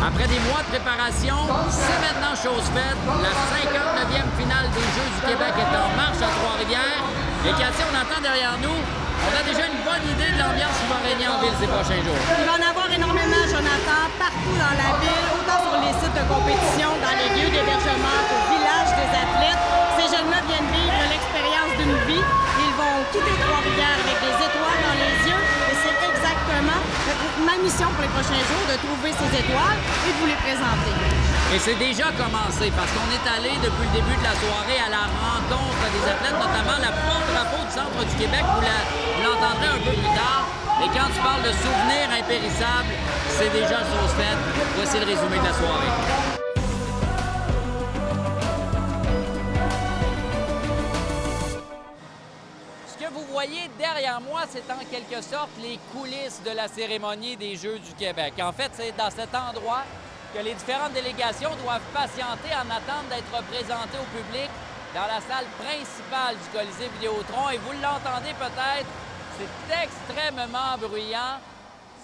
Après des mois de préparation, c'est maintenant chose faite. La 59e finale des Jeux du Québec est en marche à Trois-Rivières. Et Cathy, on entend derrière nous, on a déjà une bonne idée de l'ambiance qui va régner en ville ces prochains jours. Il va en avoir énormément, Jonathan, partout dans la ville, autant sur les sites de compétition, dans les lieux d'hébergement, au village des athlètes. Ces jeunes-là viennent vivre l'expérience d'une vie. Ils vont quitter Trois-Rivières avec des étoiles dans les yeux. Et c'est exactement ma mission pour les prochains jours, de trouver ces étoiles et de vous les présenter. Et c'est déjà commencé parce qu'on est allé depuis le début de la soirée à la rencontre des athlètes, notamment la porte-drapeau du Centre du Québec. Vous l'entendrez un peu plus tard. Et quand tu parles de souvenirs impérissables, c'est déjà chose faite. Voici le résumé de la soirée. Ce que vous voyez derrière moi, c'est en quelque sorte les coulisses de la cérémonie des Jeux du Québec. En fait, c'est dans cet endroit que les différentes délégations doivent patienter en attente d'être représentées au public dans la salle principale du Colisée Vidéotron. Et vous l'entendez peut-être, c'est extrêmement bruyant.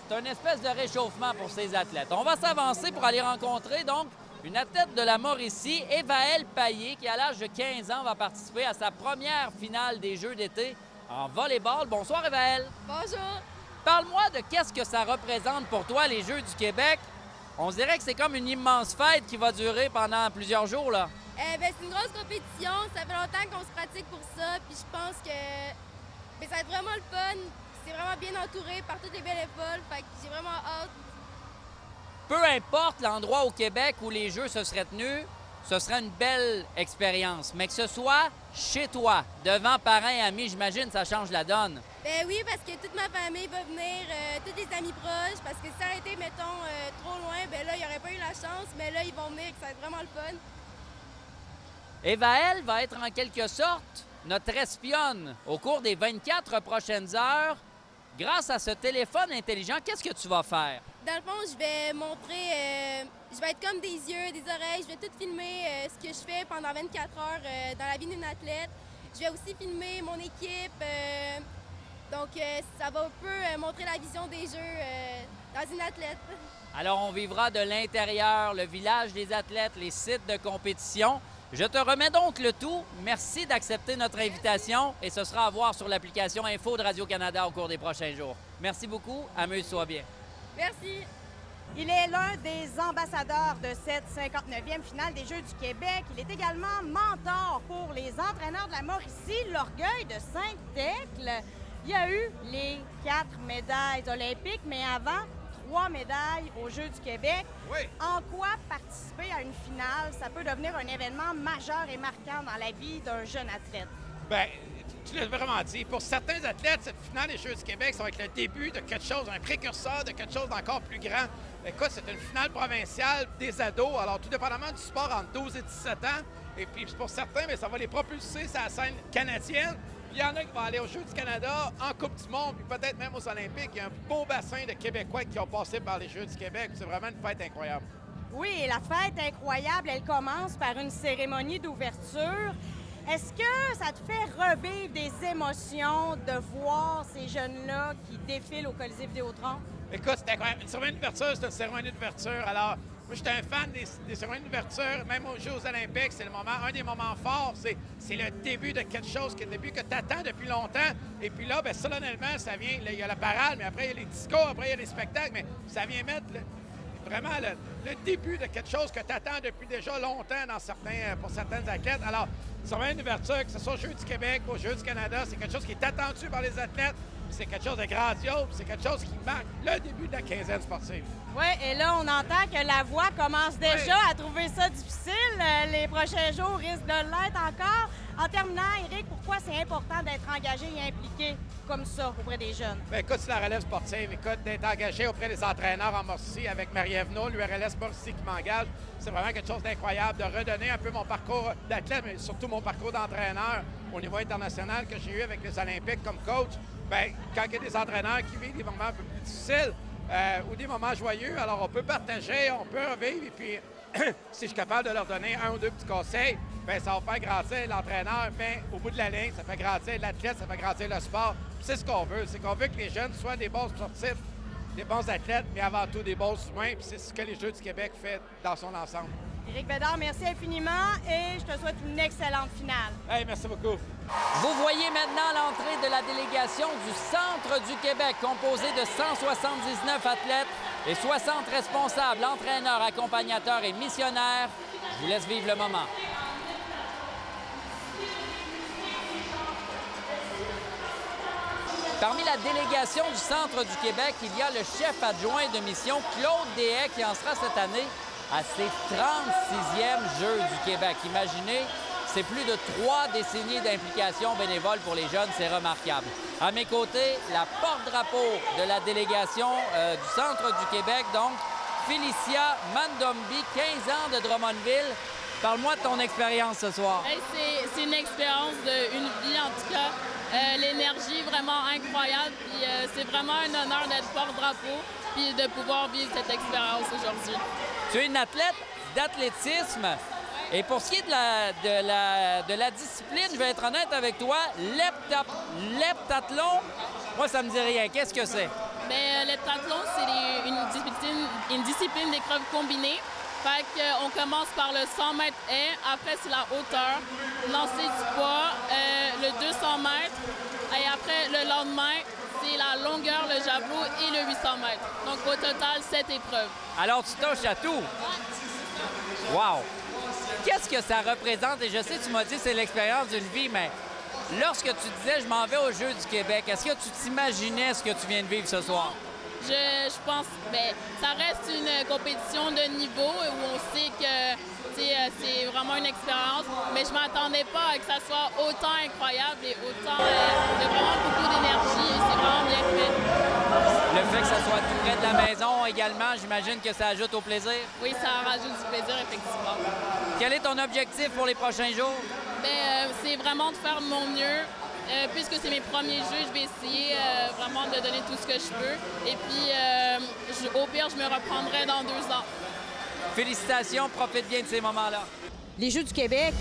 C'est une espèce de réchauffement pour ces athlètes. On va s'avancer pour aller rencontrer donc une athlète de la Mauricie, Évaëlle Paillé, qui à l'âge de 15 ans va participer à sa première finale des Jeux d'été en volleyball. Bonsoir Évaëlle. Bonjour. Parle-moi de qu'est-ce que ça représente pour toi, les Jeux du Québec. On dirait que c'est comme une immense fête qui va durer pendant plusieurs jours, là. C'est une grosse compétition. Ça fait longtemps qu'on se pratique pour ça. Puis je pense que ça va être vraiment le fun. C'est vraiment bien entouré par toutes les bénévoles. Fait que j'ai vraiment hâte. Peu importe l'endroit au Québec où les Jeux se seraient tenus, ce serait une belle expérience. Mais que ce soit chez toi, devant parents et amis, j'imagine, ça change la donne. Ben oui, parce que toute ma famille va venir, tous les amis proches, parce que si ça aurait été, mettons, trop loin, ben là, il n'y aurait pas eu la chance, mais là, ils vont venir et ça va être vraiment le fun. Évaëlle va être en quelque sorte notre espionne au cours des 24 prochaines heures. Grâce à ce téléphone intelligent, qu'est-ce que tu vas faire? Dans le fond, je vais montrer, je vais être comme des yeux, des oreilles, je vais tout filmer ce que je fais pendant 24 heures dans la vie d'une athlète. Je vais aussi filmer mon équipe. Donc, ça va un peu montrer la vision des Jeux dans une athlète. Alors, on vivra de l'intérieur, le village des athlètes, les sites de compétition. Je te remets donc le tout. Merci d'accepter notre invitation et ce sera à voir sur l'application Info de Radio-Canada au cours des prochains jours. Merci beaucoup. Amuse-toi bien. Merci. Il est l'un des ambassadeurs de cette 59e finale des Jeux du Québec. Il est également mentor pour les entraîneurs de la Mauricie, l'Orgueil de Saint-Thècle. Il y a eu les 4 médailles olympiques, mais avant, 3 médailles aux Jeux du Québec. Oui. En quoi participer à une finale, ça peut devenir un événement majeur et marquant dans la vie d'un jeune athlète? Bien, tu l'as vraiment dit. Pour certains athlètes, cette finale des Jeux du Québec, ça va être le début de quelque chose, un précurseur de quelque chose d'encore plus grand. Écoute, c'est une finale provinciale des ados. Alors, tout dépendamment du sport, entre 12 et 17 ans. Et puis, pour certains, bien, ça va les propulser sur la scène canadienne. Il y en a qui vont aller aux Jeux du Canada, en Coupe du monde, puis peut-être même aux Olympiques. Il y a un beau bassin de Québécois qui ont passé par les Jeux du Québec. C'est vraiment une fête incroyable. Oui, et la fête incroyable, elle commence par une cérémonie d'ouverture. Est-ce que ça te fait revivre des émotions de voir ces jeunes-là qui défilent au Colisée Vidéotron? Écoute, c'est incroyable. Une cérémonie d'ouverture, c'est une cérémonie d'ouverture. Alors, moi, j'étais un fan des cérémonies d'ouverture, même aux Jeux olympiques. C'est un des moments forts. C'est le début de quelque chose, le début que tu attends depuis longtemps. Et puis là, bien, solennellement, ça vient. Il y a la parade, mais après, il y a les discours, après, il y a les spectacles. Mais ça vient mettre vraiment le début de quelque chose que tu attends depuis déjà longtemps pour certaines athlètes. Alors, c'est vraiment une ouverture, que ce soit aux Jeux du Québec, aux Jeux du Canada, c'est quelque chose qui est attendu par les athlètes. C'est quelque chose de grandiose, c'est quelque chose qui marque le début de la quinzaine sportive. Oui, et là, on entend que la voix commence déjà à trouver ça difficile. Les prochains jours risquent de l'être encore. En terminant, Éric, pourquoi c'est important d'être engagé et impliqué comme ça auprès des jeunes? Bien, écoute, c'est la relève sportive. Écoute, d'être engagé auprès des entraîneurs en Mauricie avec Marie-Ève Nault, l'URLS Mauricie qui m'engage, c'est vraiment quelque chose d'incroyable de redonner un peu mon parcours d'athlète, mais surtout mon parcours d'entraîneur au niveau international que j'ai eu avec les Olympiques comme coach. Bien, quand il y a des entraîneurs qui vivent des moments un peu plus difficiles ou des moments joyeux, alors on peut partager, on peut revivre et puis si je suis capable de leur donner un ou deux petits conseils, bien, ça va faire grandir l'entraîneur, mais au bout de la ligne, ça fait grandir l'athlète, ça fait grandir le sport. C'est ce qu'on veut, c'est qu'on veut que les jeunes soient des bons sportifs des bons athlètes, mais avant tout des bons humains. Puis c'est ce que les Jeux du Québec fait dans son ensemble. Éric Bédard, merci infiniment et je te souhaite une excellente finale. Hey, merci beaucoup. Vous voyez maintenant l'entrée de la délégation du Centre du Québec, composée de 179 athlètes et 60 responsables, entraîneurs, accompagnateurs et missionnaires. Je vous laisse vivre le moment. Parmi la délégation du Centre du Québec, il y a le chef adjoint de mission, Claude Deshaies, qui en sera cette année à ses 36e Jeux du Québec. Imaginez, c'est plus de 3 décennies d'implication bénévole pour les jeunes, c'est remarquable. À mes côtés, la porte-drapeau de la délégation du Centre du Québec, donc Félicia Mandombi, 15 ans de Drummondville. Parle-moi de ton expérience ce soir. Hey, c'est une expérience d'une vie, en tout cas. L'énergie vraiment incroyable. Puis c'est vraiment un honneur d'être porte-drapeau puis de pouvoir vivre cette expérience aujourd'hui. Tu es une athlète d'athlétisme. Et pour ce qui est de la discipline, je vais être honnête avec toi, l'heptathlon, moi, ça me dit rien. Qu'est-ce que c'est? Bien, l'heptathlon, c'est une discipline d'épreuves combinées. Fait qu'on commence par le 100 mètres haies, après c'est la hauteur, lancer du poids, le 200 mètres, et après le lendemain, c'est la longueur, le javelot et le 800 mètres. Donc au total, 7 épreuves. Alors tu touches à tout? Wow! Qu'est-ce que ça représente? Et je sais, tu m'as dit c'est l'expérience d'une vie, mais lorsque tu disais « je m'en vais aux Jeux du Québec », est-ce que tu t'imaginais ce que tu viens de vivre ce soir? Je pense que ça reste une compétition de niveau où on sait que c'est vraiment une expérience, mais je ne m'attendais pas à que ça soit autant incroyable et autant de vraiment beaucoup d'énergie. C'est vraiment bien fait. Le fait que ça soit tout près de la maison également, j'imagine que ça ajoute au plaisir? Oui, ça rajoute du plaisir, effectivement. Quel est ton objectif pour les prochains jours? C'est vraiment de faire de mon mieux. Puisque c'est mes premiers jeux, je vais essayer vraiment de donner tout ce que je peux. Et puis, au pire, je me reprendrai dans 2 ans. Félicitations, profite bien de ces moments-là. Les Jeux du Québec,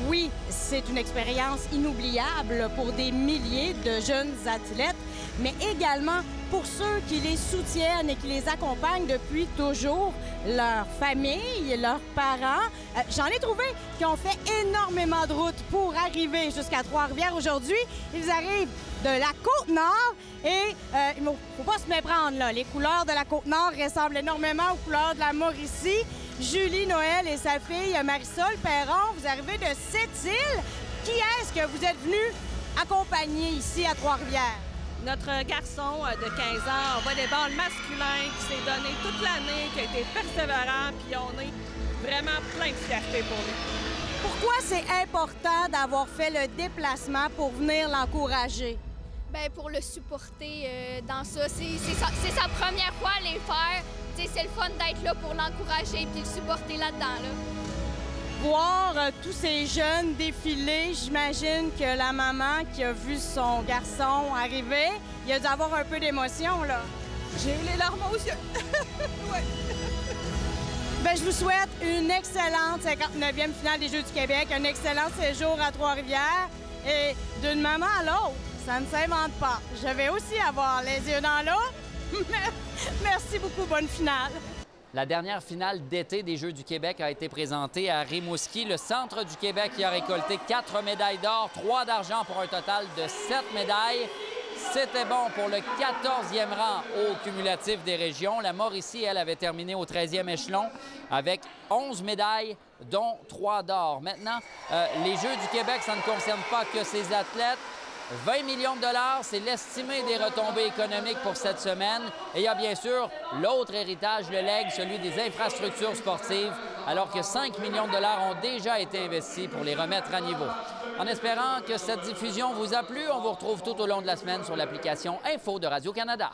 oui, c'est une expérience inoubliable pour des milliers de jeunes athlètes, mais également pour ceux qui les soutiennent et qui les accompagnent depuis toujours, leur famille, leurs parents. J'en ai trouvé qui ont fait énormément de route pour arriver jusqu'à Trois-Rivières aujourd'hui. Ils arrivent de la Côte-Nord et il ne faut pas se méprendre, là. Les couleurs de la Côte-Nord ressemblent énormément aux couleurs de la Mauricie. Julie Noël et sa fille Marisol Perron, vous arrivez de Sept-Îles. Qui est-ce que vous êtes venu accompagner ici à Trois-Rivières? Notre garçon de 15 ans en volleyball masculin qui s'est donné toute l'année, qui a été persévérant, puis on est vraiment plein de fierté pour lui. Pourquoi c'est important d'avoir fait le déplacement pour venir l'encourager? Bien, pour le supporter dans ça. C'est sa première fois à les faire. C'est le fun d'être là pour l'encourager et le supporter là-dedans. Voir tous ces jeunes défiler, j'imagine que la maman qui a vu son garçon arriver, il a dû avoir un peu d'émotion, là. J'ai eu les larmes aux yeux. Ouais. Bien, je vous souhaite une excellente 59e finale des Jeux du Québec, un excellent séjour à Trois-Rivières. Et d'une maman à l'autre, ça ne s'invente pas. Je vais aussi avoir les yeux dans l'eau. Merci beaucoup, bonne finale. La dernière finale d'été des Jeux du Québec a été présentée à Rimouski. Le Centre du Québec y a récolté 4 médailles d'or, 3 d'argent pour un total de 7 médailles. C'était bon pour le 14e rang au cumulatif des régions. La Mauricie, elle, avait terminé au 13e échelon avec 11 médailles, dont 3 d'or. Maintenant, les Jeux du Québec, ça ne concerne pas que ces athlètes. 20 millions de dollars, c'est l'estimé des retombées économiques pour cette semaine. Et il y a bien sûr l'autre héritage, le legs, celui des infrastructures sportives, alors que 5 millions de dollars ont déjà été investis pour les remettre à niveau. En espérant que cette diffusion vous a plu, on vous retrouve tout au long de la semaine sur l'application Info de Radio-Canada.